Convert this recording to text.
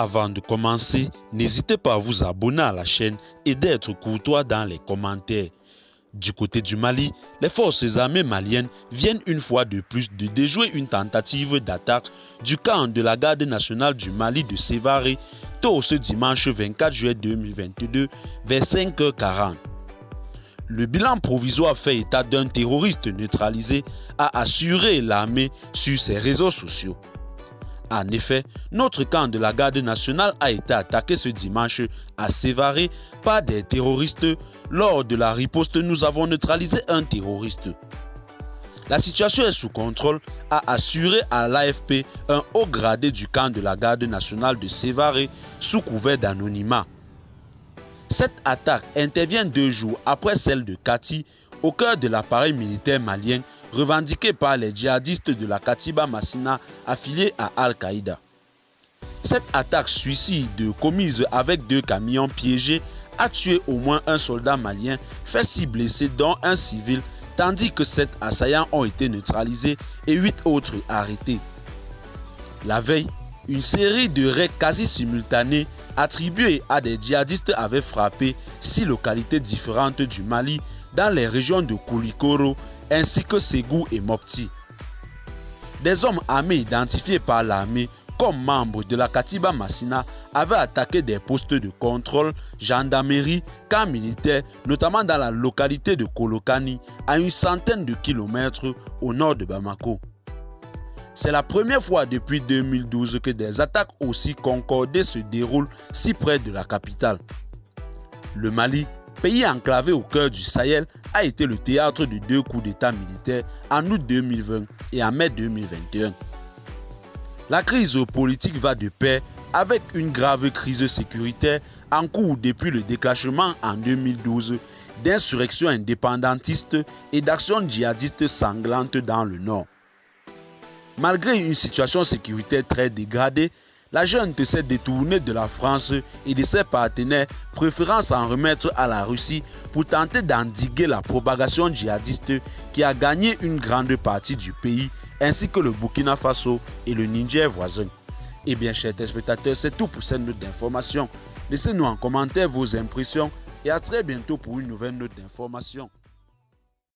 Avant de commencer, n'hésitez pas à vous abonner à la chaîne et d'être courtois dans les commentaires. Du côté du Mali, les forces armées maliennes viennent une fois de plus de déjouer une tentative d'attaque du camp de la garde nationale du Mali de Sévaré tôt ce dimanche 24 juillet 2022 vers 5h40. Le bilan provisoire fait état d'un terroriste neutralisé, a assuré l'armée sur ses réseaux sociaux. En effet, notre camp de la garde nationale a été attaqué ce dimanche à Sévaré par des terroristes. Lors de la riposte, nous avons neutralisé un terroriste. La situation est sous contrôle, a assuré à l'AFP un haut gradé du camp de la garde nationale de Sévaré sous couvert d'anonymat. Cette attaque intervient 2 jours après celle de Kati, au cœur de l'appareil militaire malien, revendiqué par les djihadistes de la Katiba Massina affiliés à Al-Qaïda. Cette attaque suicide commise avec 2 camions piégés a tué au moins un soldat malien, fait 6 blessés dont un civil, tandis que 7 assaillants ont été neutralisés et 8 autres arrêtés. La veille, une série de raids quasi simultanés attribués à des djihadistes avait frappé 6 localités différentes du Mali dans les régions de Koulikoro ainsi que Ségou et Mopti. Des hommes armés identifiés par l'armée comme membres de la Katiba Massina avaient attaqué des postes de contrôle, gendarmerie, camps militaires, notamment dans la localité de Kolokani, à une centaine de kilomètres au nord de Bamako. C'est la première fois depuis 2012 que des attaques aussi concordées se déroulent si près de la capitale. Le Mali, pays enclavé au cœur du Sahel, a été le théâtre de 2 coups d'État militaires en août 2020 et en mai 2021. La crise politique va de pair avec une grave crise sécuritaire en cours depuis le déclenchement en 2012 d'insurrections indépendantistes et d'actions djihadistes sanglantes dans le nord. Malgré une situation sécuritaire très dégradée, la junte s'est détournée de la France et de ses partenaires, préférant s'en remettre à la Russie pour tenter d'endiguer la propagation djihadiste qui a gagné une grande partie du pays, ainsi que le Burkina Faso et le Niger voisin. Eh bien, chers téléspectateurs, c'est tout pour cette note d'information. Laissez-nous en commentaire vos impressions et à très bientôt pour une nouvelle note d'information.